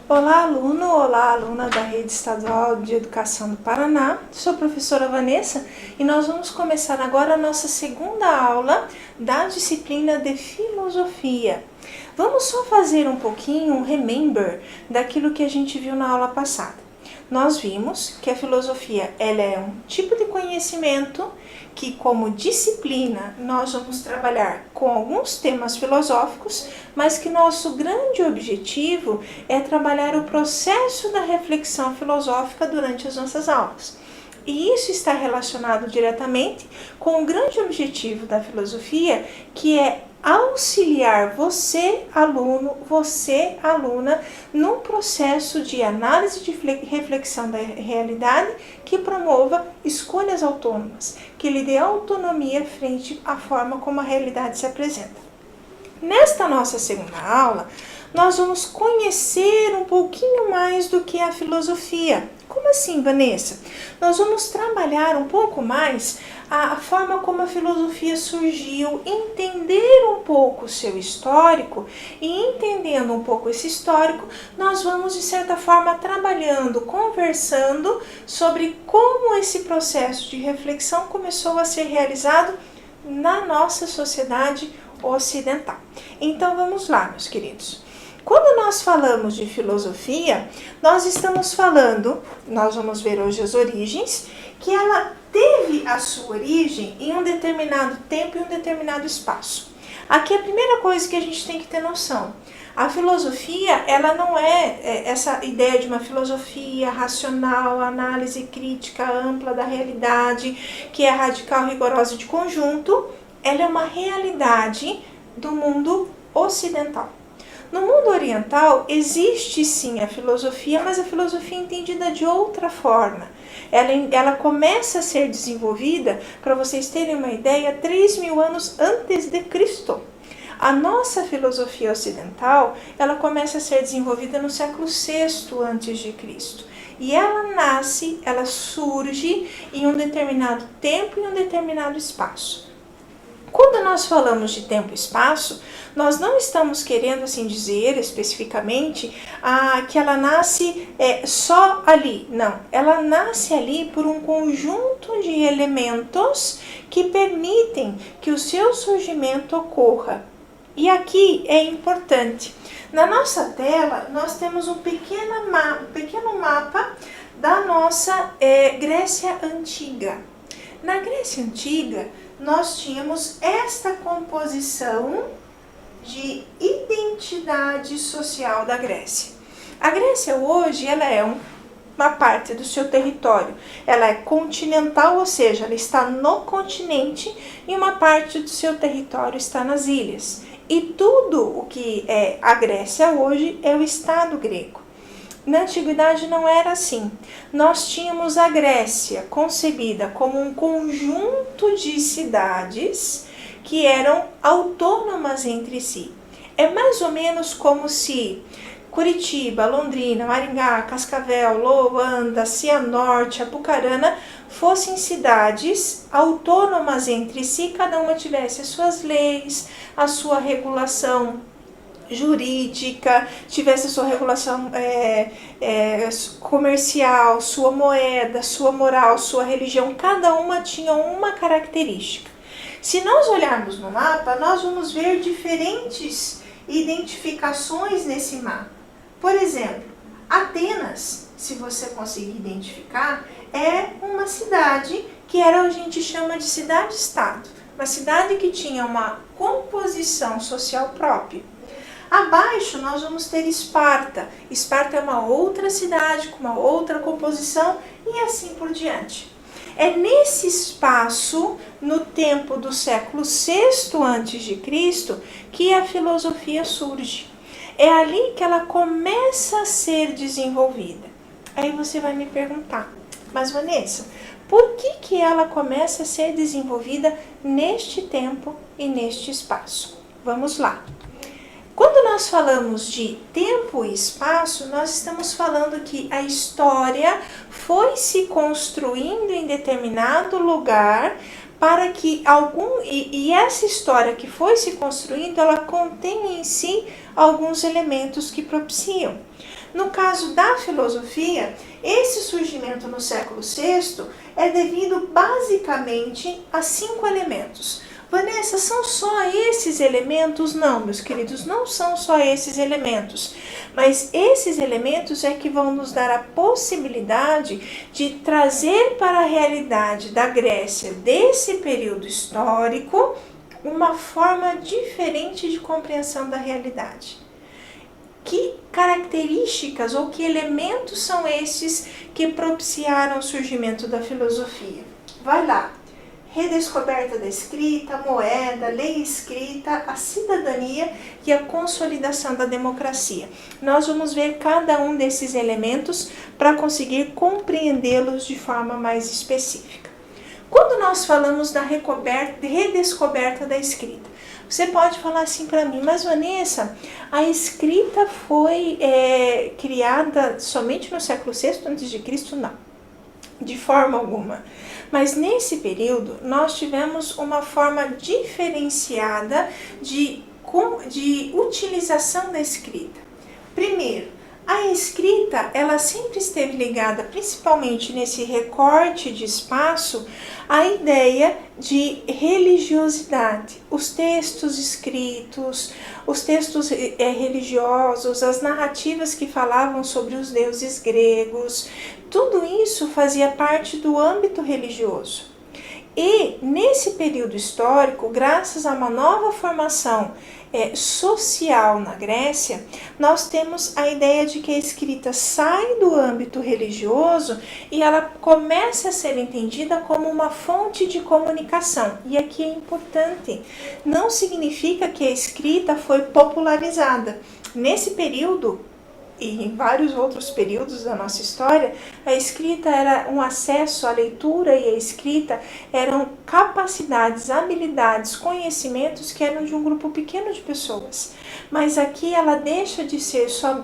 Olá, aluno! Olá, aluna da Rede Estadual de Educação do Paraná. Sou a professora Vanessa e nós vamos começar agora a nossa segunda aula da disciplina de Filosofia. Vamos só fazer um pouquinho um remember daquilo que a gente viu na aula passada. Nós vimos que a filosofia ela é um tipo de conhecimento que, como disciplina, nós vamos trabalhar com alguns temas filosóficos, mas que nosso grande objetivo é trabalhar o processo da reflexão filosófica durante as nossas aulas. E isso está relacionado diretamente com o grande objetivo da filosofia, que é auxiliar você, aluno, você, aluna, num processo de análise de reflexão da realidade que promova escolhas autônomas, que lhe dê autonomia frente à forma como a realidade se apresenta. Nesta nossa segunda aula, nós vamos conhecer um pouquinho mais do que é a filosofia. Como assim, Vanessa? Nós vamos trabalhar um pouco mais a forma como a filosofia surgiu, entender um pouco o seu histórico, e entendendo um pouco esse histórico, nós vamos, de certa forma, trabalhando, conversando sobre como esse processo de reflexão começou a ser realizado na nossa sociedade ocidental. Então vamos lá, meus queridos. Quando nós falamos de filosofia, nós estamos falando, nós vamos ver hoje as origens, que ela teve a sua origem em um determinado tempo e um determinado espaço. Aqui a primeira coisa que a gente tem que ter noção, a filosofia, ela não é essa ideia de uma filosofia racional, análise crítica ampla da realidade, que é radical, rigorosa e de conjunto, ela é uma realidade do mundo ocidental. No mundo oriental existe sim a filosofia, mas a filosofia é entendida de outra forma. Ela começa a ser desenvolvida, para vocês terem uma ideia, 3.000 anos antes de Cristo. A nossa filosofia ocidental, ela começa a ser desenvolvida no século VI antes de Cristo. E ela nasce, ela surge em um determinado tempo e um determinado espaço. Quando nós falamos de tempo e espaço, nós não estamos querendo assim dizer especificamente que ela nasce só ali. Não, ela nasce ali por um conjunto de elementos que permitem que o seu surgimento ocorra. E aqui é importante. Na nossa tela, nós temos um pequeno mapa da nossa Grécia Antiga. Na Grécia Antiga, nós tínhamos esta composição de identidade social da Grécia. A Grécia hoje, ela é uma parte do seu território, ela é continental, ou seja, ela está no continente, e uma parte do seu território está nas ilhas. E tudo o que é a Grécia hoje é o Estado grego. Na antiguidade não era assim. Nós tínhamos a Grécia concebida como um conjunto de cidades que eram autônomas entre si. É mais ou menos como se Curitiba, Londrina, Maringá, Cascavel, Loanda, Cianorte, Apucarana fossem cidades autônomas entre si, cada uma tivesse as suas leis, a sua regulação jurídica, tivesse sua regulação comercial, sua moeda, sua moral, sua religião, cada uma tinha uma característica. Se nós olharmos no mapa, nós vamos ver diferentes identificações nesse mapa. Por exemplo, Atenas, se você conseguir identificar, é uma cidade que a gente chama de cidade-estado, uma cidade que tinha uma composição social própria. Abaixo nós vamos ter Esparta. Esparta é uma outra cidade com uma outra composição e assim por diante. É nesse espaço, no tempo do século VI a.C., que a filosofia surge. É ali que ela começa a ser desenvolvida. Aí você vai me perguntar, mas Vanessa, por que ela começa a ser desenvolvida neste tempo e neste espaço? Vamos lá. Quando nós falamos de tempo e espaço, nós estamos falando que a história foi se construindo em determinado lugar para que essa história que foi se construindo, ela contém em si alguns elementos que propiciam. No caso da filosofia, esse surgimento no século VI é devido basicamente a 5 elementos. Vanessa, são só esses elementos? Não, meus queridos, não são só esses elementos. Mas esses elementos é que vão nos dar a possibilidade de trazer para a realidade da Grécia desse período histórico uma forma diferente de compreensão da realidade. Que características ou que elementos são estes que propiciaram o surgimento da filosofia? Vai lá. Redescoberta da escrita, a moeda, lei escrita, a cidadania e a consolidação da democracia. Nós vamos ver cada um desses elementos para conseguir compreendê-los de forma mais específica. Quando nós falamos da redescoberta da escrita, você pode falar assim para mim, mas Vanessa, a escrita foi criada somente no século VI a.C.? Não, de forma alguma. Mas nesse período, nós tivemos uma forma diferenciada de utilização da escrita. Primeiro, a escrita, ela sempre esteve ligada, principalmente nesse recorte de espaço, à ideia de religiosidade. Os textos escritos, os textos religiosos, as narrativas que falavam sobre os deuses gregos, tudo isso fazia parte do âmbito religioso. E nesse período histórico, graças a uma nova formação social na Grécia, nós temos a ideia de que a escrita sai do âmbito religioso e ela começa a ser entendida como uma fonte de comunicação. E aqui é importante, não significa que a escrita foi popularizada. Nesse período, e em vários outros períodos da nossa história, a escrita era um acesso à leitura e a escrita eram capacidades, habilidades, conhecimentos que eram de um grupo pequeno de pessoas. Mas aqui ela deixa de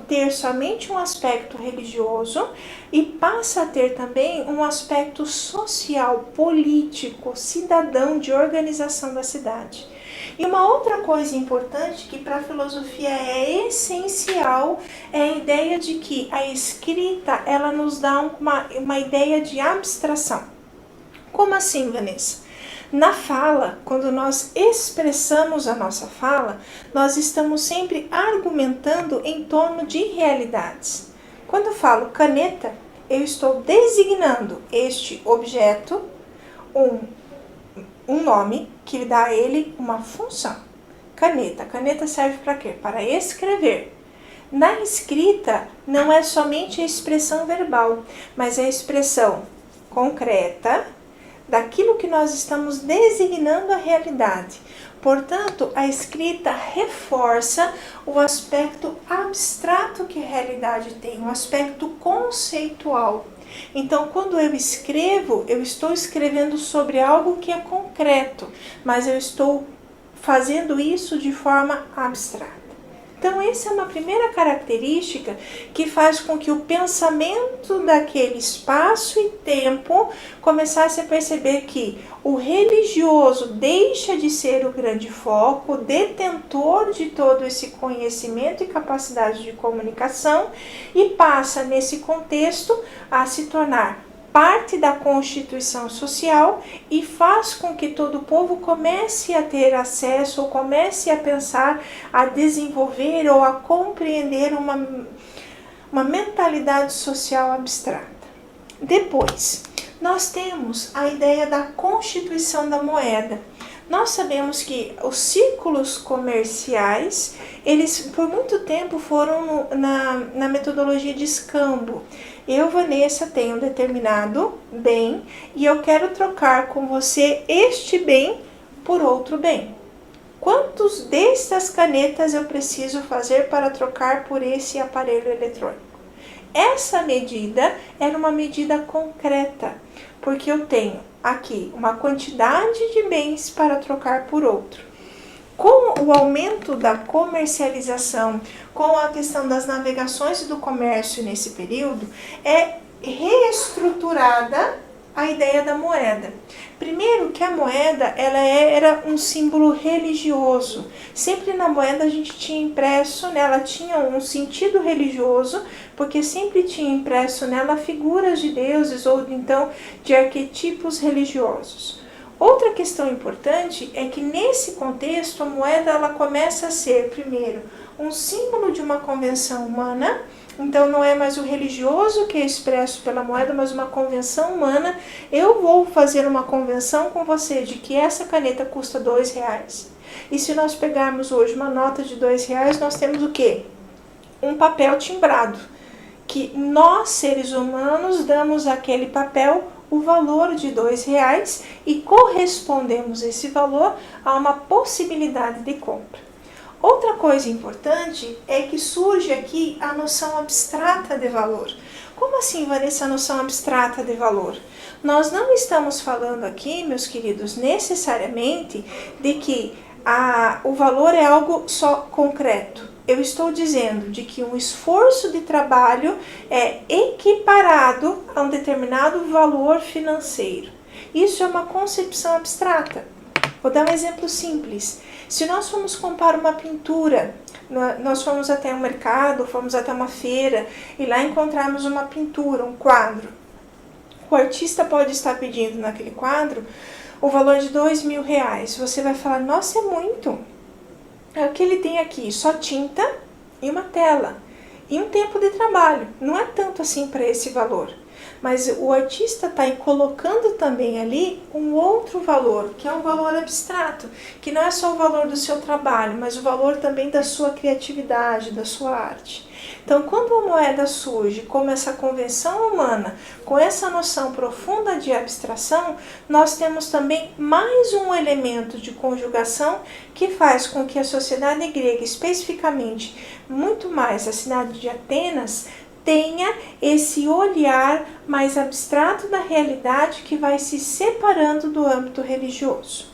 ter somente um aspecto religioso e passa a ter também um aspecto social, político, cidadão, de organização da cidade. E uma outra coisa importante que para a filosofia é essencial é a ideia de que a escrita ela nos dá uma ideia de abstração. Como assim, Vanessa? Na fala, quando nós expressamos a nossa fala, nós estamos sempre argumentando em torno de realidades. Quando eu falo caneta, eu estou designando este objeto, um nome que dá a ele uma função. Caneta. Caneta serve para quê? Para escrever. Na escrita, não é somente a expressão verbal, mas é a expressão concreta daquilo que nós estamos designando a realidade. Portanto, a escrita reforça o aspecto abstrato que a realidade tem, um aspecto conceitual. Então, quando eu escrevo, eu estou escrevendo sobre algo que é concreto, mas eu estou fazendo isso de forma abstrata. Então, essa é uma primeira característica que faz com que o pensamento daquele espaço e tempo começasse a perceber que o religioso deixa de ser o grande foco, detentor de todo esse conhecimento e capacidade de comunicação e passa, nesse contexto, a se tornar parte da constituição social e faz com que todo o povo comece a ter acesso ou comece a pensar, a desenvolver ou a compreender uma mentalidade social abstrata. Depois, nós temos a ideia da constituição da moeda. Nós sabemos que os círculos comerciais, eles por muito tempo foram na metodologia de escambo. Eu, Vanessa, tenho um determinado bem e eu quero trocar com você este bem por outro bem. Quantos destas canetas eu preciso fazer para trocar por esse aparelho eletrônico? Essa medida era uma medida concreta, porque eu tenho aqui uma quantidade de bens para trocar por outro. Com o aumento da comercialização, com a questão das navegações e do comércio nesse período, é reestruturada a ideia da moeda. Primeiro que a moeda ela era um símbolo religioso. Sempre na moeda a gente tinha impresso, né, ela tinha um sentido religioso, porque sempre tinha impresso nela figuras de deuses ou então de arquetipos religiosos. Outra questão importante é que nesse contexto a moeda ela começa a ser, primeiro, um símbolo de uma convenção humana. Então não é mais o religioso que é expresso pela moeda, mas uma convenção humana. Eu vou fazer uma convenção com você de que essa caneta custa R$2. E se nós pegarmos hoje uma nota de R$2, nós temos o quê? Um papel timbrado, que nós seres humanos damos àquele papel o valor de R$2 e correspondemos esse valor a uma possibilidade de compra. Outra coisa importante é que surge aqui a noção abstrata de valor. Como assim, Vanessa, a noção abstrata de valor? Nós não estamos falando aqui, meus queridos, necessariamente de que o valor é algo só concreto. Eu estou dizendo de que um esforço de trabalho é equiparado a um determinado valor financeiro. Isso é uma concepção abstrata. Vou dar um exemplo simples. Se nós formos comprar uma pintura, nós fomos até um mercado, fomos até uma feira e lá encontramos uma pintura, um quadro. O artista pode estar pedindo naquele quadro o valor de R$2.000. Você vai falar, nossa, é muito. É o que ele tem aqui, só tinta e uma tela. E um tempo de trabalho. Não é tanto assim para esse valor. Mas o artista está colocando também ali um outro valor, que é um valor abstrato, que não é só o valor do seu trabalho, mas o valor também da sua criatividade, da sua arte. Então, quando a moeda surge como essa convenção humana, com essa noção profunda de abstração, nós temos também mais um elemento de conjugação que faz com que a sociedade grega, especificamente, muito mais a cidade de Atenas, tenha esse olhar mais abstrato da realidade que vai se separando do âmbito religioso.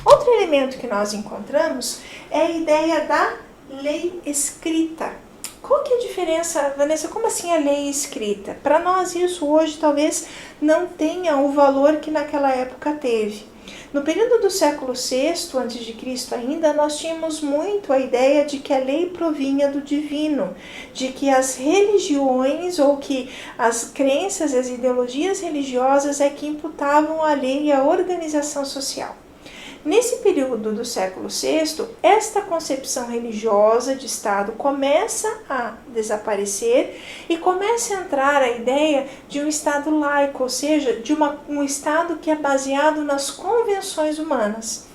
Outro elemento que nós encontramos é a ideia da lei escrita. Qual que é a diferença, Vanessa? Como assim a lei escrita? Para nós isso hoje talvez não tenha o valor que naquela época teve. No período do século VI a.C. ainda, nós tínhamos muito a ideia de que a lei provinha do divino, de que as religiões ou que as crenças, as ideologias religiosas é que imputavam a lei e a organização social. Nesse período do século VI, esta concepção religiosa de Estado começa a desaparecer e começa a entrar a ideia de um Estado laico, ou seja, de um Estado que é baseado nas convenções humanas.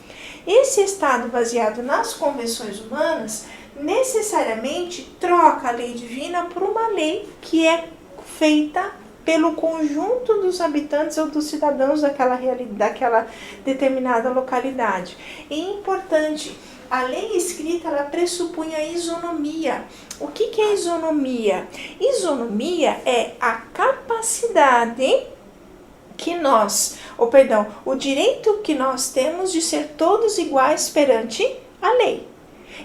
Esse Estado baseado nas convenções humanas necessariamente troca a lei divina por uma lei que é feita pelo conjunto dos habitantes ou dos cidadãos daquela determinada localidade. E importante, a lei escrita ela pressupõe a isonomia. O que é isonomia? Isonomia é a capacidade que o direito que nós temos de ser todos iguais perante a lei.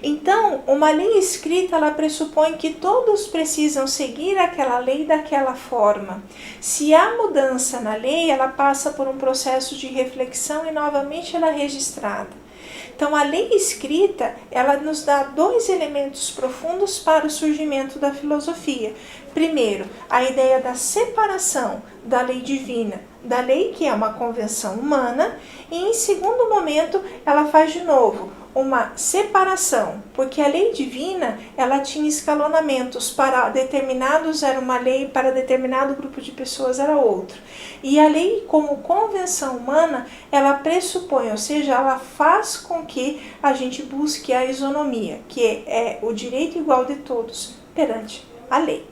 Então, uma lei escrita, ela pressupõe que todos precisam seguir aquela lei daquela forma. Se há mudança na lei, ela passa por um processo de reflexão e novamente ela é registrada. Então, a lei escrita, ela nos dá dois elementos profundos para o surgimento da filosofia. Primeiro, a ideia da separação da lei divina, da lei que é uma convenção humana, e em segundo momento, ela faz de novo uma separação, porque a lei divina, ela tinha escalonamentos, para determinados era uma lei, para determinado grupo de pessoas era outro. E a lei como convenção humana, ela pressupõe, ou seja, ela faz com que a gente busque a isonomia, que é o direito igual de todos perante a lei.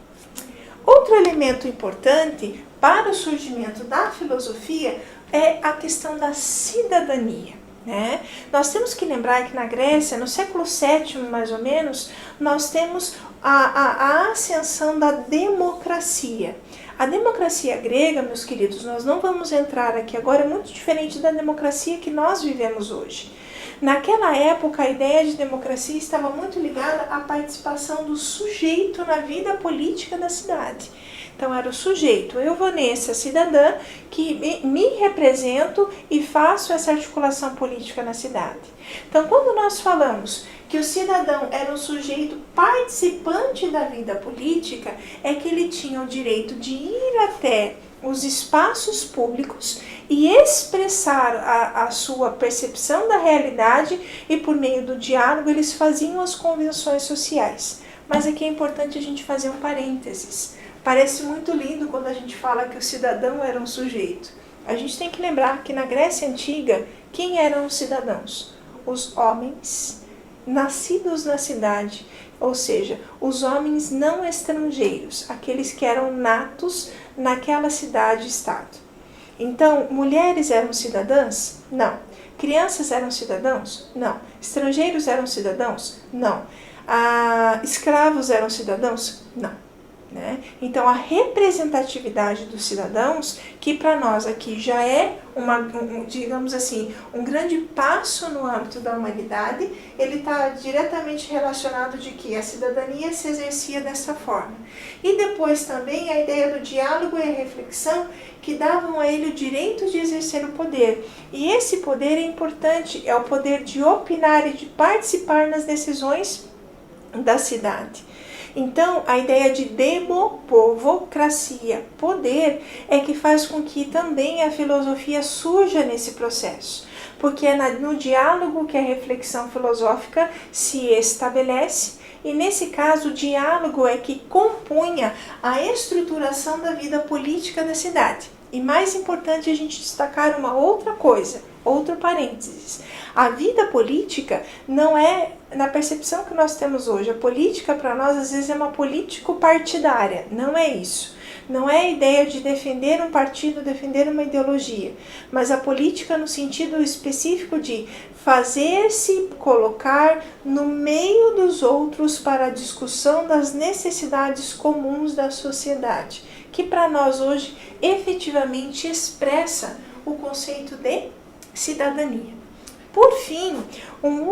Outro elemento importante para o surgimento da filosofia é a questão da cidadania. Nós temos que lembrar que na Grécia, no século VII mais ou menos, nós temos a ascensão da democracia. A democracia grega, meus queridos, nós não vamos entrar aqui agora, é muito diferente da democracia que nós vivemos hoje. Naquela época, a ideia de democracia estava muito ligada à participação do sujeito na vida política da cidade. Então, era o sujeito, eu, Vanessa, cidadã, que me represento e faço essa articulação política na cidade. Então, quando nós falamos que o cidadão era um sujeito participante da vida política, é que ele tinha o direito de ir até os espaços públicos e expressar a sua percepção da realidade, e por meio do diálogo eles faziam as convenções sociais. Mas aqui é importante a gente fazer um parênteses. Parece muito lindo quando a gente fala que o cidadão era um sujeito. A gente tem que lembrar que na Grécia Antiga, quem eram os cidadãos? Os homens nascidos na cidade, ou seja, os homens não estrangeiros, aqueles que eram natos naquela cidade-estado. Então, mulheres eram cidadãs? Não. Crianças eram cidadãos? Não. Estrangeiros eram cidadãos? Não. Escravos eram cidadãos? Não. Né? Então, a representatividade dos cidadãos, que para nós aqui já é digamos assim, um grande passo no âmbito da humanidade, ele está diretamente relacionado de que a cidadania se exercia dessa forma. E depois também a ideia do diálogo e a reflexão, que davam a ele o direito de exercer o poder. E esse poder é importante, é o poder de opinar e de participar nas decisões da cidade. Então, a ideia de demopolvocracia, poder, é que faz com que também a filosofia surja nesse processo. Porque é no diálogo que a reflexão filosófica se estabelece, e nesse caso o diálogo é que compunha a estruturação da vida política da cidade. E mais importante a gente destacar uma outra coisa, outro parênteses. A vida política não é na percepção que nós temos hoje. A política para nós às vezes é uma político-partidária, não é isso. Não é a ideia de defender um partido, defender uma ideologia, mas a política no sentido específico de fazer-se colocar no meio dos outros para a discussão das necessidades comuns da sociedade, que para nós hoje efetivamente expressa o conceito de cidadania. Por fim, um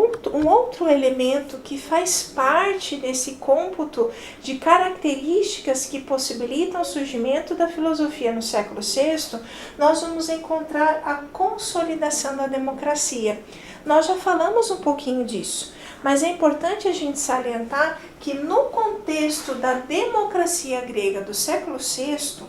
outro elemento que faz parte desse cômputo de características que possibilitam o surgimento da filosofia no século VI, nós vamos encontrar a consolidação da democracia. Nós já falamos um pouquinho disso, mas é importante a gente salientar que no contexto da democracia grega do século VI,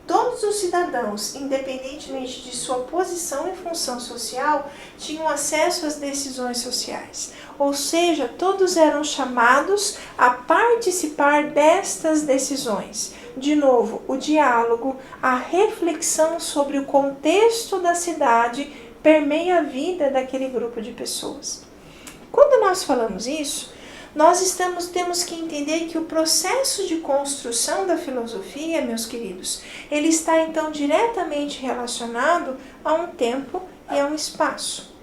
todos os cidadãos, independentemente de sua posição e função social, tinham acesso às decisões sociais. Ou seja, todos eram chamados a participar destas decisões. De novo, o diálogo, a reflexão sobre o contexto da cidade permeia a vida daquele grupo de pessoas. Quando nós falamos isso, nós temos que entender que o processo de construção da filosofia, meus queridos, ele está então diretamente relacionado a um tempo e a um espaço.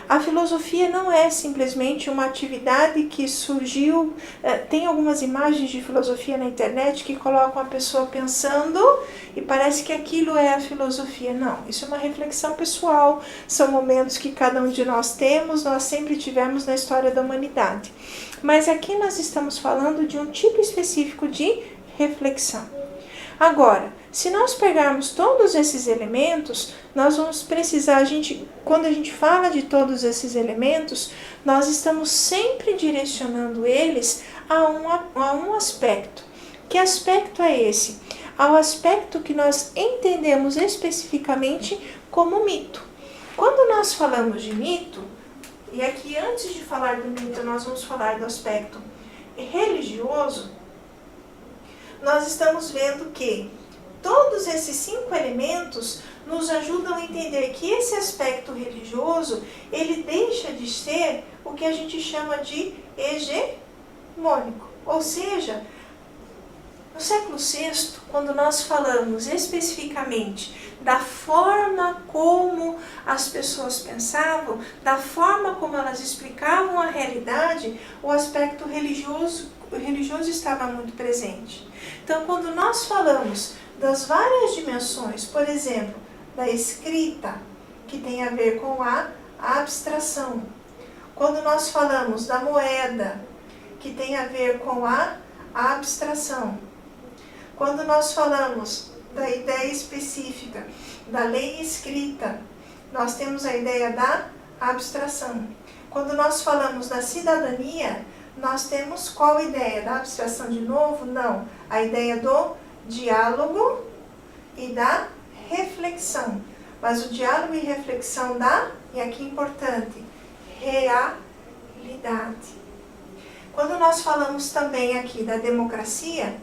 A filosofia não é simplesmente uma atividade que surgiu, tem algumas imagens de filosofia na internet que colocam a pessoa pensando e parece que aquilo é a filosofia. Não, isso é uma reflexão pessoal, são momentos que cada um de nós temos, nós sempre tivemos na história da humanidade. Mas aqui nós estamos falando de um tipo específico de reflexão. Agora, se nós pegarmos todos esses elementos, nós vamos precisar, quando a gente fala de todos esses elementos, nós estamos sempre direcionando eles a um aspecto. Que aspecto é esse? Ao aspecto que nós entendemos especificamente como mito. Quando nós falamos de mito, e aqui antes de falar do mito nós vamos falar do aspecto religioso, nós estamos vendo que todos esses 5 elementos nos ajudam a entender que esse aspecto religioso, ele deixa de ser o que a gente chama de hegemônico. Ou seja, no século VI, quando nós falamos especificamente da forma como as pessoas pensavam, da forma como elas explicavam a realidade, o aspecto religioso estava muito presente. Então, quando nós falamos das várias dimensões, por exemplo, da escrita, que tem a ver com a abstração, Quando nós falamos da moeda, que tem a ver com a abstração. Quando nós falamos da ideia específica, da lei escrita, nós temos a ideia da abstração. Quando nós falamos da cidadania, nós temos qual ideia? Da abstração de novo? Não. A ideia do diálogo e da reflexão. Mas o diálogo e reflexão da, e aqui importante, realidade. Quando nós falamos também aqui da democracia,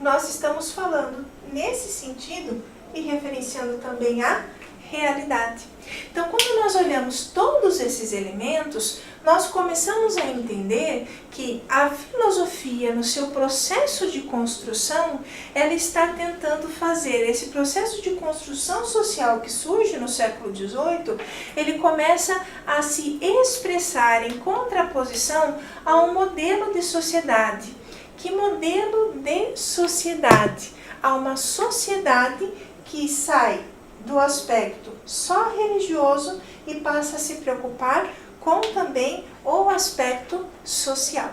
nós estamos falando nesse sentido e referenciando também a realidade. Então, quando nós olhamos todos esses elementos, nós começamos a entender que a filosofia, no seu processo de construção, ela está tentando fazer esse processo de construção social que surge no século XVIII, ele começa a se expressar em contraposição a um modelo de sociedade. Que modelo de sociedade? Há uma sociedade que sai do aspecto só religioso e passa a se preocupar com também o aspecto social.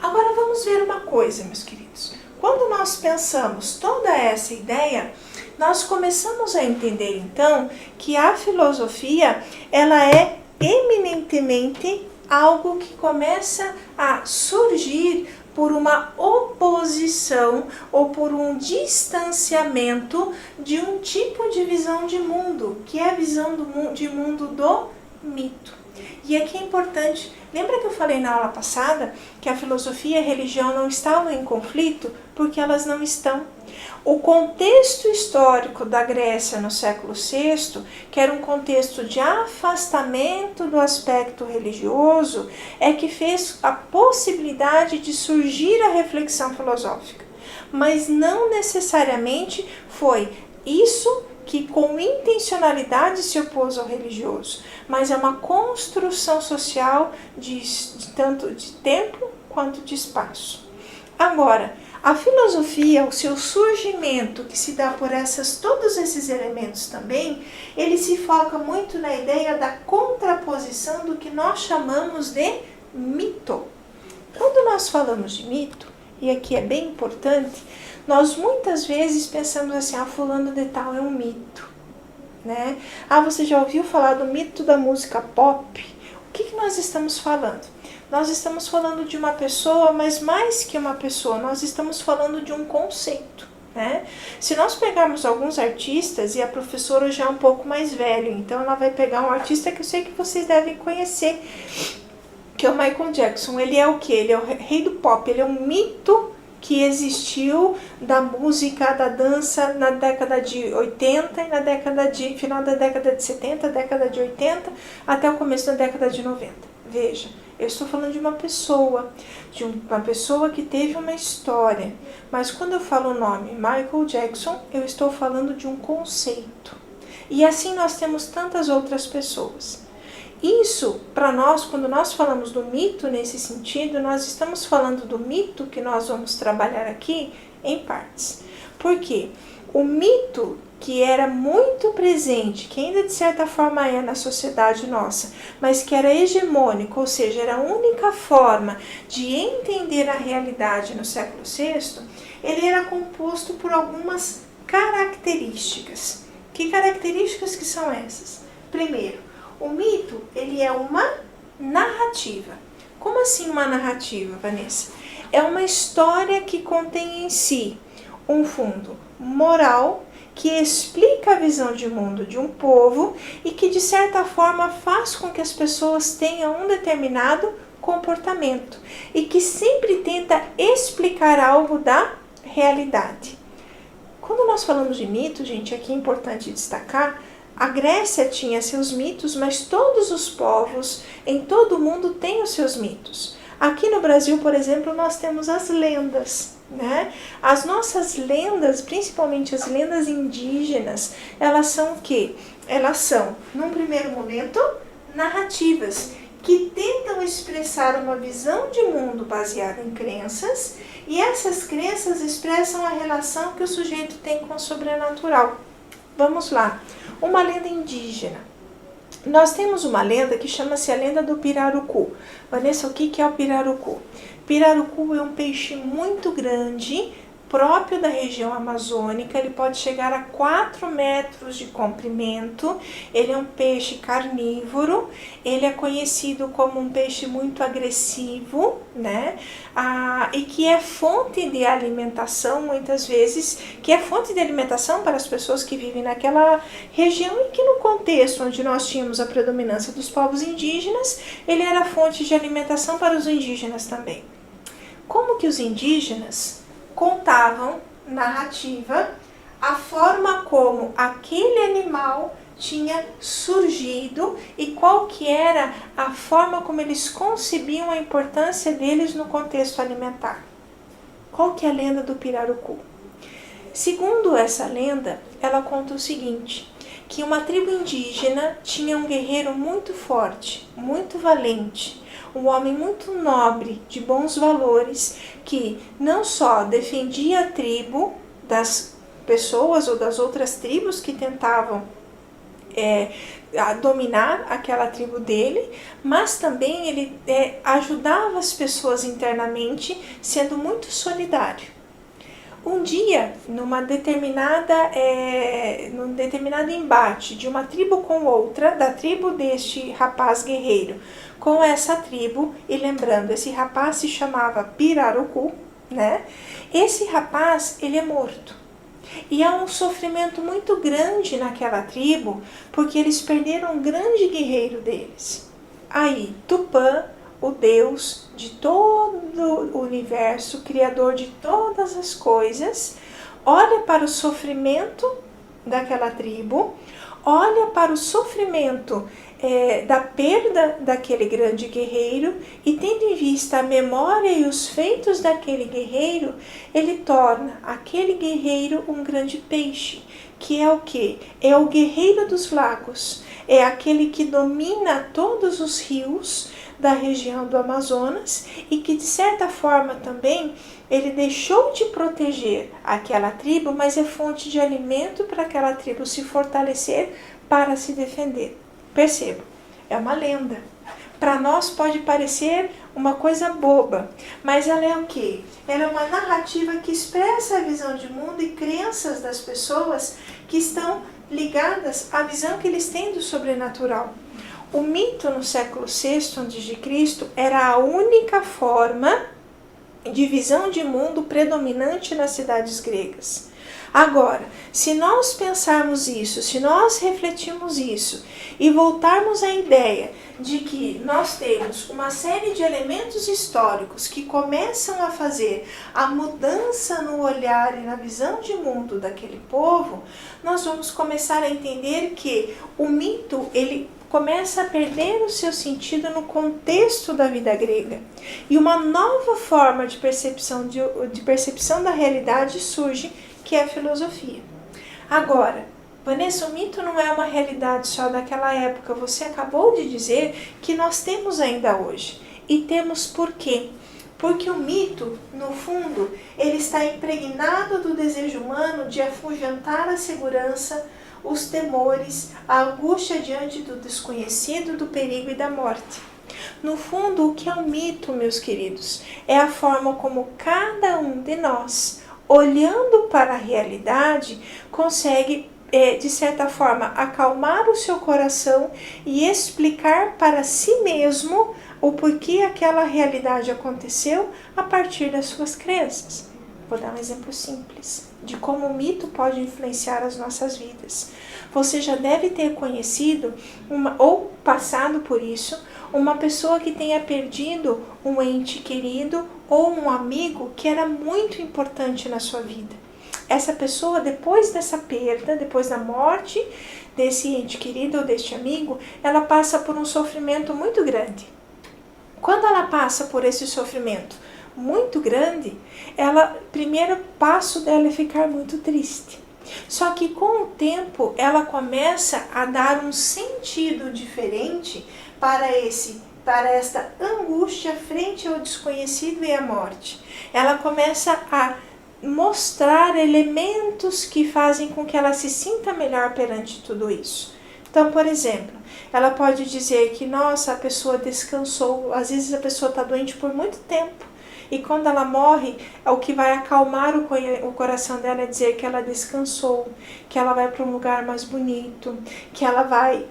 Agora vamos ver uma coisa, meus queridos. Quando nós pensamos toda essa ideia, nós começamos a entender então que a filosofia, ela é eminentemente algo que começa a surgir por uma oposição ou por um distanciamento de um tipo de visão de mundo, que é a visão de mundo do mito. E aqui é importante, lembra que eu falei na aula passada que a filosofia e a religião não estavam em conflito? Porque elas não estão. O contexto histórico da Grécia no século VI, que era um contexto de afastamento do aspecto religioso, é que fez a possibilidade de surgir a reflexão filosófica. Mas não necessariamente foi isso que com intencionalidade se opôs ao religioso, mas é uma construção social tanto de tempo quanto de espaço. Agora, a filosofia, o seu surgimento, que se dá por todos esses elementos também, ele se foca muito na ideia da contraposição do que nós chamamos de mito. Quando nós falamos de mito, e aqui é bem importante, nós muitas vezes pensamos assim, fulano de tal é um mito, né? Você já ouviu falar do mito da música pop? O que nós estamos falando? Nós estamos falando de uma pessoa, mas mais que uma pessoa, nós estamos falando de um conceito, né? Se nós pegarmos alguns artistas, e a professora já é um pouco mais velha, então ela vai pegar um artista que eu sei que vocês devem conhecer, que é o Michael Jackson. Ele é o quê? Ele é o rei do pop, ele é um mito que existiu da música, da dança na década de 80 e final da década de 70, década de 80 até o começo da década de 90. Veja, eu estou falando de uma pessoa que teve uma história, mas quando eu falo o nome Michael Jackson, eu estou falando de um conceito. E assim nós temos tantas outras pessoas. Isso, para nós, quando nós falamos do mito nesse sentido, nós estamos falando do mito que nós vamos trabalhar aqui em partes. Por quê? O mito que era muito presente, que ainda de certa forma é na sociedade nossa, mas que era hegemônico, ou seja, era a única forma de entender a realidade no século VI, ele era composto por algumas características. Que características que são essas? Primeiro, o mito, ele é uma narrativa. Como assim uma narrativa, Vanessa? É uma história que contém em si um fundo moral, que explica a visão de mundo de um povo e que, de certa forma, faz com que as pessoas tenham um determinado comportamento e que sempre tenta explicar algo da realidade. Quando nós falamos de mito, gente, aqui é importante destacar, a Grécia tinha seus mitos, mas todos os povos em todo o mundo têm os seus mitos. Aqui no Brasil, por exemplo, nós temos as lendas, né? As nossas lendas, principalmente as lendas indígenas, elas são o quê? Elas são, num primeiro momento, narrativas que tentam expressar uma visão de mundo baseada em crenças, e essas crenças expressam a relação que o sujeito tem com o sobrenatural. Vamos lá. Uma lenda indígena. Nós temos uma lenda que chama-se a lenda do pirarucu. Vanessa, o que é o pirarucu? Pirarucu é um peixe muito grande, próprio da região amazônica. Ele pode chegar a 4 metros de comprimento. Ele é um peixe carnívoro. Ele é conhecido como um peixe muito agressivo, né? E que é fonte de alimentação, muitas vezes, que é fonte de alimentação para as pessoas que vivem naquela região, e que no contexto onde nós tínhamos a predominância dos povos indígenas, ele era fonte de alimentação para os indígenas também. Como que os indígenas contavam narrativa a forma como aquele animal tinha surgido e qual que era a forma como eles concebiam a importância deles no contexto alimentar. Qual que é a lenda do pirarucu? Segundo essa lenda, ela conta o seguinte, que uma tribo indígena tinha um guerreiro muito forte, muito valente, um homem muito nobre, de bons valores, que não só defendia a tribo das pessoas ou das outras tribos que tentavam dominar aquela tribo dele, mas também ele ajudava as pessoas internamente, sendo muito solidário. Um dia, num determinado embate de uma tribo com outra, da tribo deste rapaz guerreiro com essa tribo, e lembrando, esse rapaz se chamava Pirarucu, né? Esse rapaz, ele é morto. E há um sofrimento muito grande naquela tribo, porque eles perderam um grande guerreiro deles. Aí, Tupã, o Deus de todo o universo, Criador de todas as coisas, olha para o sofrimento daquela tribo, olha para o sofrimento da perda daquele grande guerreiro, e tendo em vista a memória e os feitos daquele guerreiro, ele torna aquele guerreiro um grande peixe, que é o quê? É o guerreiro dos lagos, é aquele que domina todos os rios da região do Amazonas, e que de certa forma também ele deixou de proteger aquela tribo, mas é fonte de alimento para aquela tribo se fortalecer para se defender. Perceba, é uma lenda. Para nós pode parecer uma coisa boba, mas ela é o quê? Ela é uma narrativa que expressa a visão de mundo e crenças das pessoas que estão ligadas à visão que eles têm do sobrenatural. O mito no século VI a.C. era a única forma de visão de mundo predominante nas cidades gregas. Agora, se nós pensarmos isso, se nós refletirmos isso e voltarmos à ideia de que nós temos uma série de elementos históricos que começam a fazer a mudança no olhar e na visão de mundo daquele povo, nós vamos começar a entender que o mito, ele começa a perder o seu sentido no contexto da vida grega. E uma nova forma de percepção da realidade surge, que é a filosofia. Agora, Vanessa, o mito não é uma realidade só daquela época. Você acabou de dizer que nós temos ainda hoje. E temos por quê? Porque o mito, no fundo, ele está impregnado do desejo humano de afugentar a segurança, os temores, a angústia diante do desconhecido, do perigo e da morte. No fundo, o que é o mito, meus queridos? É a forma como cada um de nós, olhando para a realidade, consegue, de certa forma, acalmar o seu coração e explicar para si mesmo o porquê aquela realidade aconteceu a partir das suas crenças. Vou dar um exemplo simples de como o mito pode influenciar as nossas vidas. Você já deve ter conhecido ou passado por isso, uma pessoa que tenha perdido um ente querido ou um amigo que era muito importante na sua vida. Essa pessoa, depois dessa perda, depois da morte desse ente querido ou deste amigo, ela passa por um sofrimento muito grande. Quando ela passa por esse sofrimento muito grande, primeiro passo dela é ficar muito triste. Só que com o tempo ela começa a dar um sentido diferente para esta angústia frente ao desconhecido e à morte. Ela começa a mostrar elementos que fazem com que ela se sinta melhor perante tudo isso. Então, por exemplo, Ela pode dizer que, nossa, a pessoa descansou. Às vezes a pessoa está doente por muito tempo. E quando ela morre, o que vai acalmar o coração dela é dizer que ela descansou, que ela vai para um lugar mais bonito, que ela vai...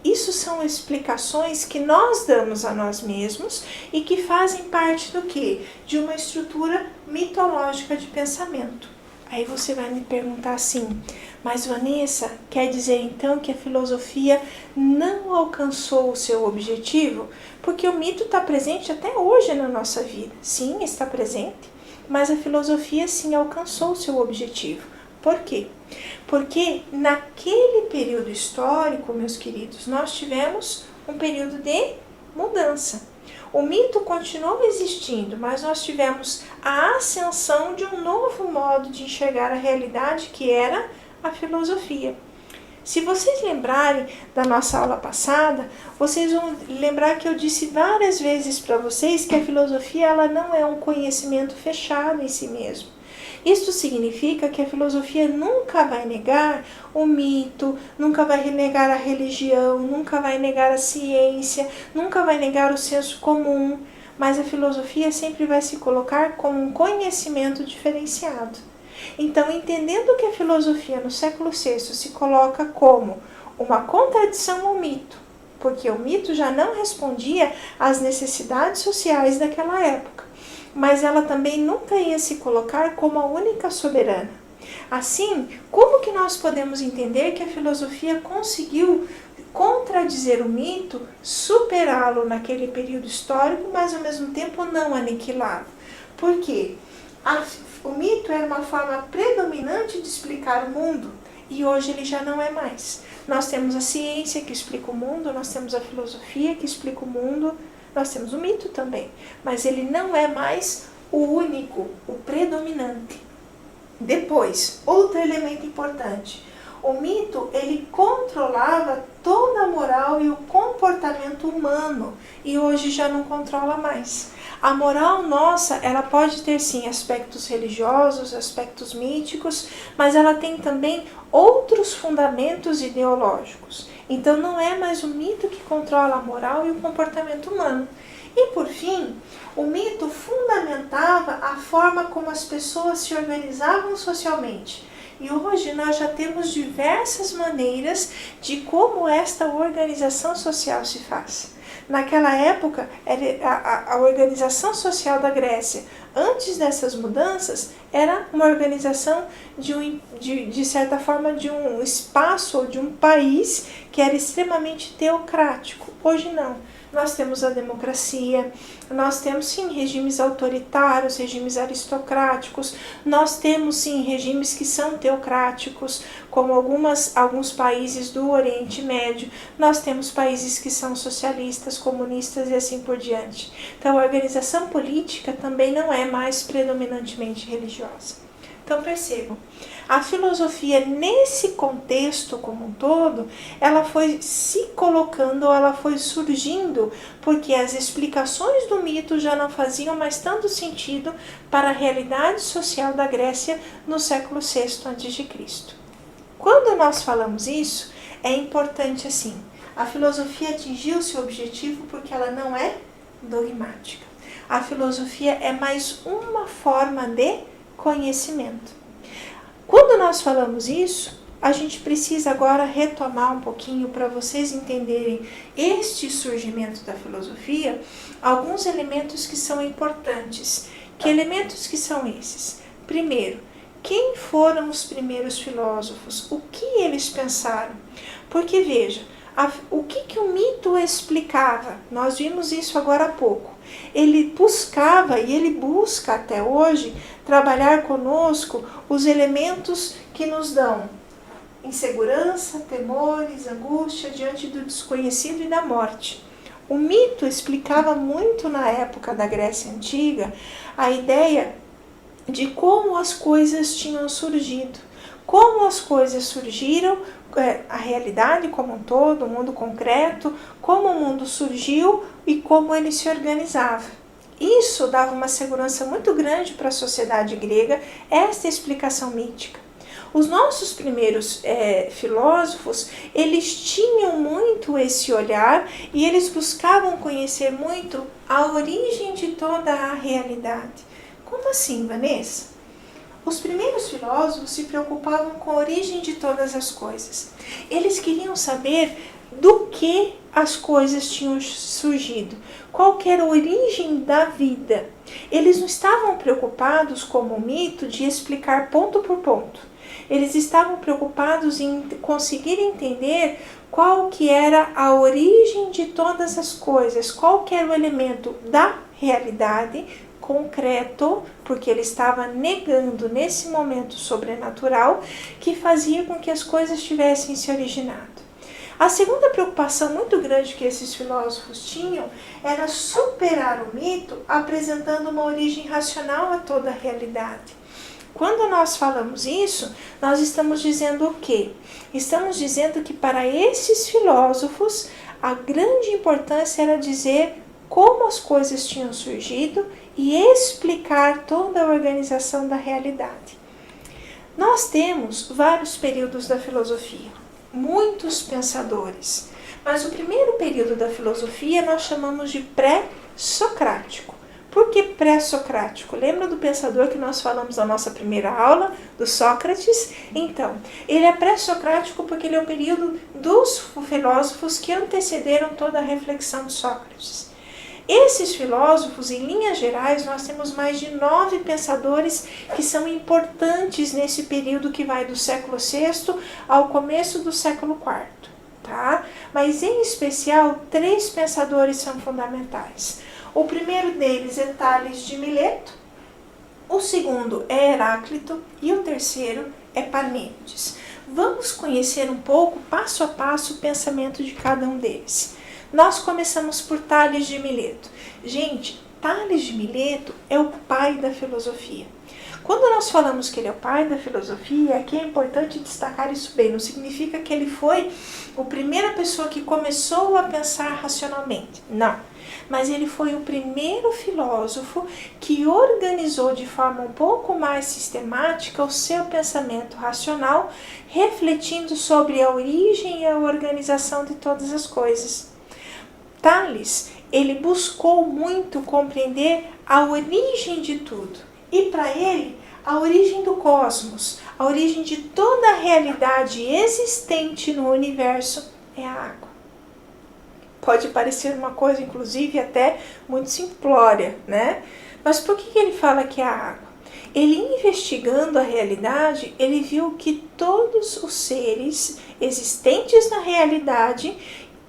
Isso são explicações que nós damos a nós mesmos e que fazem parte do quê? De uma estrutura mitológica de pensamento. Aí você vai me perguntar assim, mas Vanessa, quer dizer então que a filosofia não alcançou o seu objetivo? Porque o mito está presente até hoje na nossa vida. Sim, está presente, mas a filosofia sim alcançou o seu objetivo. Por quê? Porque naquele período histórico, meus queridos, nós tivemos um período de mudança. O mito continuou existindo, mas nós tivemos a ascensão de um novo modo de enxergar a realidade, que era a filosofia. Se vocês lembrarem da nossa aula passada, vocês vão lembrar que eu disse várias vezes para vocês que a filosofia ela não é um conhecimento fechado em si mesmo. Isto significa que a filosofia nunca vai negar o mito, nunca vai negar a religião, nunca vai negar a ciência, nunca vai negar o senso comum, mas a filosofia sempre vai se colocar como um conhecimento diferenciado. Então, entendendo que a filosofia no século VI se coloca como uma contradição ao mito, porque o mito já não respondia às necessidades sociais daquela época, mas ela também nunca ia se colocar como a única soberana. Assim, como que nós podemos entender que a filosofia conseguiu contradizer o mito, superá-lo naquele período histórico, mas ao mesmo tempo não aniquilá-lo? Por quê? O mito era uma forma predominante de explicar o mundo e hoje ele já não é mais. Nós temos a ciência que explica o mundo, nós temos a filosofia que explica o mundo, nós temos o mito também, mas ele não é mais o único, o predominante. Depois, outro elemento importante, o mito ele controlava toda a moral e o comportamento humano e hoje já não controla mais. A moral nossa, ela pode ter sim aspectos religiosos, aspectos míticos, mas ela tem também outros fundamentos ideológicos. Então não é mais o mito que controla a moral e o comportamento humano. E por fim, o mito fundamentava a forma como as pessoas se organizavam socialmente. E hoje nós já temos diversas maneiras de como esta organização social se faz. Naquela época, a organização social da Grécia, antes dessas mudanças, era uma organização de certa forma de um espaço ou de um país que era extremamente teocrático. Hoje não. Nós temos a democracia, nós temos sim regimes autoritários, regimes aristocráticos, nós temos sim regimes que são teocráticos, como alguns países do Oriente Médio, nós temos países que são socialistas, comunistas e assim por diante. Então a organização política também não é mais predominantemente religiosa. Então percebam, a filosofia nesse contexto como um todo, ela foi se colocando, ela foi surgindo, porque as explicações do mito já não faziam mais tanto sentido para a realidade social da Grécia no século VI a.C. Quando nós falamos isso, é importante assim, a filosofia atingiu seu objetivo porque ela não é dogmática. A filosofia é mais uma forma de conhecimento. Quando nós falamos isso, a gente precisa agora retomar um pouquinho para vocês entenderem este surgimento da filosofia, alguns elementos que são importantes. Que elementos que são esses? Primeiro, quem foram os primeiros filósofos? O que eles pensaram? Porque veja, o que o mito explicava? Nós vimos isso agora há pouco. Ele buscava e ele busca até hoje trabalhar conosco os elementos que nos dão insegurança, temores, angústia diante do desconhecido e da morte. O mito explicava muito na época da Grécia Antiga a ideia de como as coisas tinham surgido, como as coisas surgiram, a realidade como um todo, o mundo concreto, como o mundo surgiu e como ele se organizava. Isso dava uma segurança muito grande para a sociedade grega, esta explicação mítica. Os nossos primeiros filósofos, eles tinham muito esse olhar e eles buscavam conhecer muito a origem de toda a realidade. Como assim, Vanessa? Os primeiros filósofos se preocupavam com a origem de todas as coisas. Eles queriam saber do que as coisas tinham surgido, qual que era a origem da vida. Eles não estavam preocupados, como o mito, de explicar ponto por ponto. Eles estavam preocupados em conseguir entender qual que era a origem de todas as coisas, qual que era o elemento da realidade concreto, porque ele estava negando nesse momento sobrenatural, que fazia com que as coisas tivessem se originado. A segunda preocupação muito grande que esses filósofos tinham era superar o mito, apresentando uma origem racional a toda a realidade. Quando nós falamos isso, nós estamos dizendo o quê? Estamos dizendo que para esses filósofos, a grande importância era dizer como as coisas tinham surgido e explicar toda a organização da realidade. Nós temos vários períodos da filosofia, muitos pensadores, mas o primeiro período da filosofia nós chamamos de pré-socrático. Por que pré-socrático? Lembra do pensador que nós falamos na nossa primeira aula, do Sócrates? Então, ele é pré-socrático porque ele é o período dos filósofos que antecederam toda a reflexão de Sócrates. Esses filósofos, em linhas gerais, nós temos mais de 9 pensadores que são importantes nesse período que vai do século VI ao começo do século IV. Tá? Mas, em especial, 3 pensadores são fundamentais. O primeiro deles é Tales de Mileto, o segundo é Heráclito e o terceiro é Parmênides. Vamos conhecer um pouco, passo a passo, o pensamento de cada um deles. Nós começamos por Tales de Mileto. Gente, Tales de Mileto é o pai da filosofia. Quando nós falamos que ele é o pai da filosofia, aqui é importante destacar isso bem. Não significa que ele foi a primeira pessoa que começou a pensar racionalmente. Não. Mas ele foi o primeiro filósofo que organizou de forma um pouco mais sistemática o seu pensamento racional, refletindo sobre a origem e a organização de todas as coisas. Tales, ele buscou muito compreender a origem de tudo. E para ele, a origem do cosmos, a origem de toda a realidade existente no universo é a água. Pode parecer uma coisa, inclusive, até muito simplória, né? Mas por que ele fala que é a água? Ele, investigando a realidade, ele viu que todos os seres existentes na realidade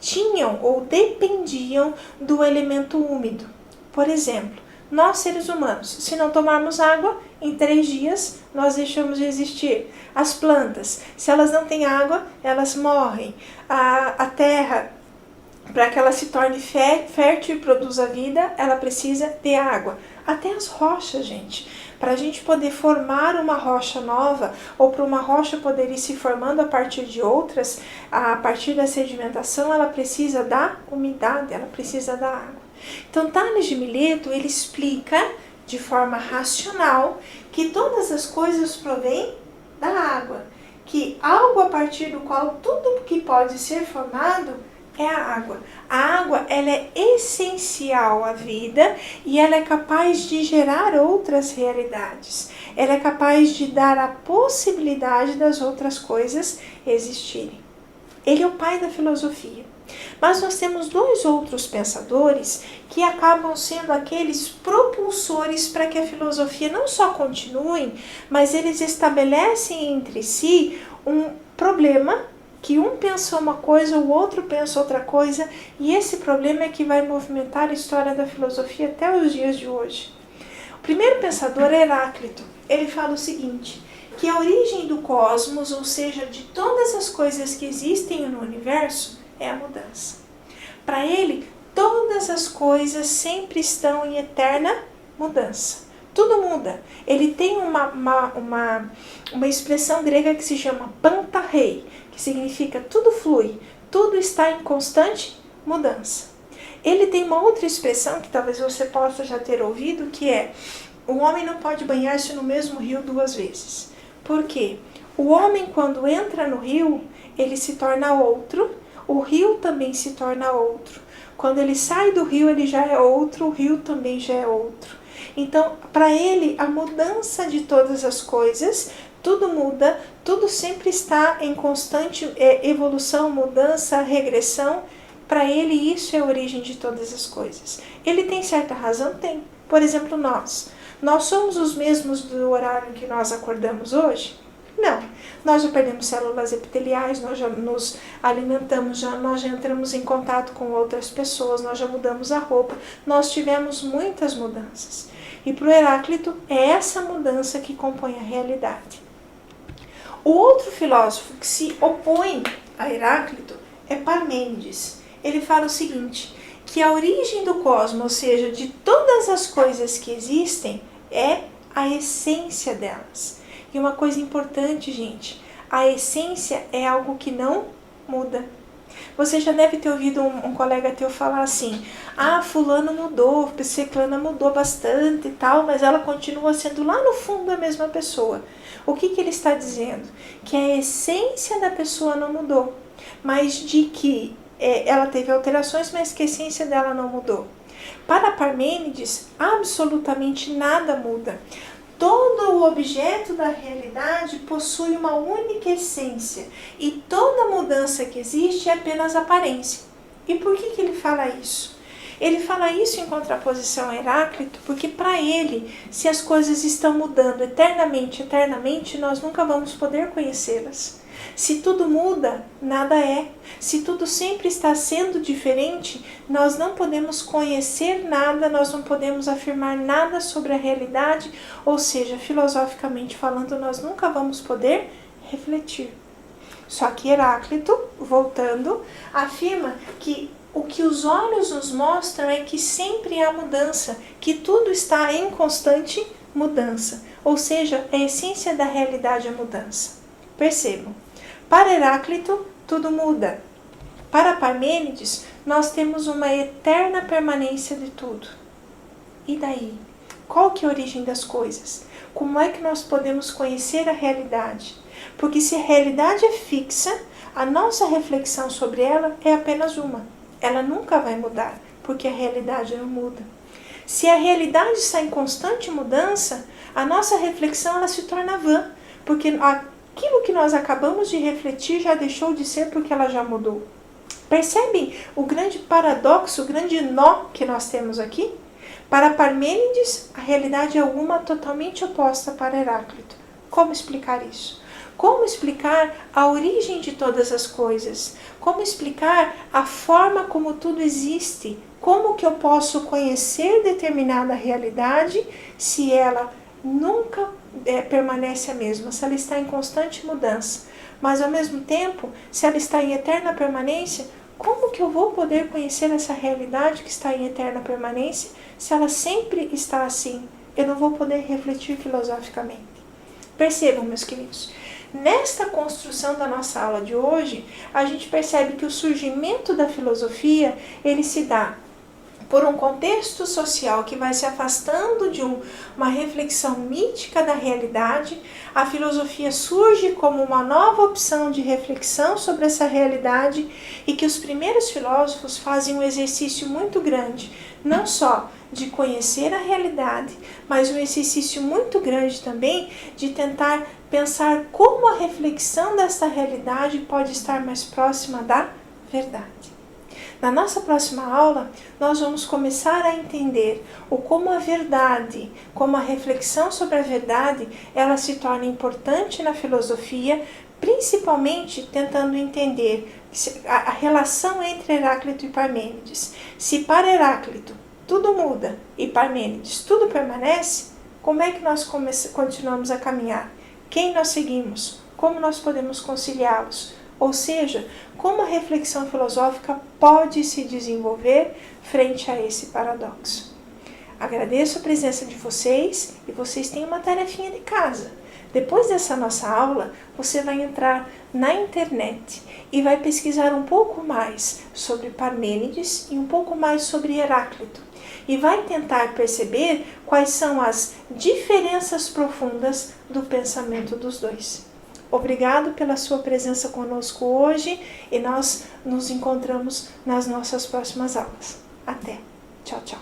tinham ou dependiam do elemento úmido. Por exemplo, nós seres humanos, se não tomarmos água, em 3 dias nós deixamos de existir. As plantas, se elas não têm água, elas morrem. A terra, para que ela se torne fértil e produza vida, ela precisa de água. Até as rochas, gente. Para a gente poder formar uma rocha nova, ou para uma rocha poder ir se formando a partir de outras, a partir da sedimentação, ela precisa da umidade, ela precisa da água. Então, Tales de Mileto, ele explica de forma racional que todas as coisas provêm da água. Que algo a partir do qual tudo que pode ser formado é a água. A água, ela é essencial à vida e ela é capaz de gerar outras realidades. Ela é capaz de dar a possibilidade das outras coisas existirem. Ele é o pai da filosofia. Mas nós temos 2 outros pensadores que acabam sendo aqueles propulsores para que a filosofia não só continue, mas eles estabelecem entre si um problema que um pensa uma coisa, o outro pensa outra coisa, e esse problema é que vai movimentar a história da filosofia até os dias de hoje. O primeiro pensador é Heráclito. Ele fala o seguinte, que a origem do cosmos, ou seja, de todas as coisas que existem no universo, é a mudança. Para ele, todas as coisas sempre estão em eterna mudança. Tudo muda. Ele tem uma expressão grega que se chama pantarrei, que significa tudo flui, tudo está em constante mudança. Ele tem uma outra expressão que talvez você possa já ter ouvido, que é: o homem não pode banhar-se no mesmo rio 2 vezes. Por quê? O homem, quando entra no rio, ele se torna outro, o rio também se torna outro. Quando ele sai do rio, ele já é outro, o rio também já é outro. Então, para ele, a mudança de todas as coisas, tudo muda, tudo sempre está em constante evolução, mudança, regressão. Para ele, isso é a origem de todas as coisas. Ele tem certa razão? Tem. Por exemplo, nós somos os mesmos do horário que nós acordamos hoje? Não. Nós já perdemos células epiteliais, nós já nos alimentamos, nós já entramos em contato com outras pessoas, nós já mudamos a roupa, nós tivemos muitas mudanças. E para o Heráclito, é essa mudança que compõe a realidade. O outro filósofo que se opõe a Heráclito é Parmênides. Ele fala o seguinte, que a origem do cosmos, ou seja, de todas as coisas que existem, é a essência delas. E uma coisa importante, gente, a essência é algo que não muda. Você já deve ter ouvido um colega teu falar assim, fulano mudou, ciclana mudou bastante e tal, mas ela continua sendo lá no fundo a mesma pessoa. O que ele está dizendo? Que a essência da pessoa não mudou, mas de que ela teve alterações, mas que a essência dela não mudou. Para Parmênides, absolutamente nada muda. Todo o objeto da realidade possui uma única essência e toda mudança que existe é apenas aparência. E por que ele fala isso? Ele fala isso em contraposição a Heráclito porque para ele, se as coisas estão mudando eternamente, nós nunca vamos poder conhecê-las. Se tudo muda, nada é. Se tudo sempre está sendo diferente, nós não podemos conhecer nada, nós não podemos afirmar nada sobre a realidade, ou seja, filosoficamente falando, nós nunca vamos poder refletir. Só que Heráclito, voltando, afirma que o que os olhos nos mostram é que sempre há mudança, que tudo está em constante mudança, ou seja, a essência da realidade é a mudança. Percebam. Para Heráclito, tudo muda. Para Parmênides, nós temos uma eterna permanência de tudo. E daí? Qual que é a origem das coisas? Como é que nós podemos conhecer a realidade? Porque se a realidade é fixa, a nossa reflexão sobre ela é apenas uma. Ela nunca vai mudar, porque a realidade não muda. Se a realidade está em constante mudança, a nossa reflexão ela se torna vã, porque aquilo que nós acabamos de refletir já deixou de ser porque ela já mudou. Percebem o grande paradoxo, o grande nó que nós temos aqui? Para Parmênides, a realidade é uma totalmente oposta para Heráclito. Como explicar isso? Como explicar a origem de todas as coisas? Como explicar a forma como tudo existe? Como que eu posso conhecer determinada realidade se ela nunca permanece a mesma, se ela está em constante mudança? Mas ao mesmo tempo, se ela está em eterna permanência, como que eu vou poder conhecer essa realidade que está em eterna permanência se ela sempre está assim? Eu não vou poder refletir filosoficamente. Percebam, meus queridos, nesta construção da nossa aula de hoje, a gente percebe que o surgimento da filosofia, ele se dá por um contexto social que vai se afastando de uma reflexão mítica da realidade. A filosofia surge como uma nova opção de reflexão sobre essa realidade e que os primeiros filósofos fazem um exercício muito grande, não só de conhecer a realidade, mas um exercício muito grande também de tentar pensar como a reflexão dessa realidade pode estar mais próxima da verdade. Na nossa próxima aula, nós vamos começar a entender como a verdade, como a reflexão sobre a verdade, ela se torna importante na filosofia, principalmente tentando entender a relação entre Heráclito e Parmênides. Se para Heráclito tudo muda e Parmênides tudo permanece, como é que nós continuamos a caminhar? Quem nós seguimos? Como nós podemos conciliá-los? Ou seja, como a reflexão filosófica pode se desenvolver frente a esse paradoxo. Agradeço a presença de vocês e vocês têm uma tarefinha de casa. Depois dessa nossa aula, você vai entrar na internet e vai pesquisar um pouco mais sobre Parmênides e um pouco mais sobre Heráclito. E vai tentar perceber quais são as diferenças profundas do pensamento dos dois. Obrigado pela sua presença conosco hoje e nós nos encontramos nas nossas próximas aulas. Até. Tchau, tchau.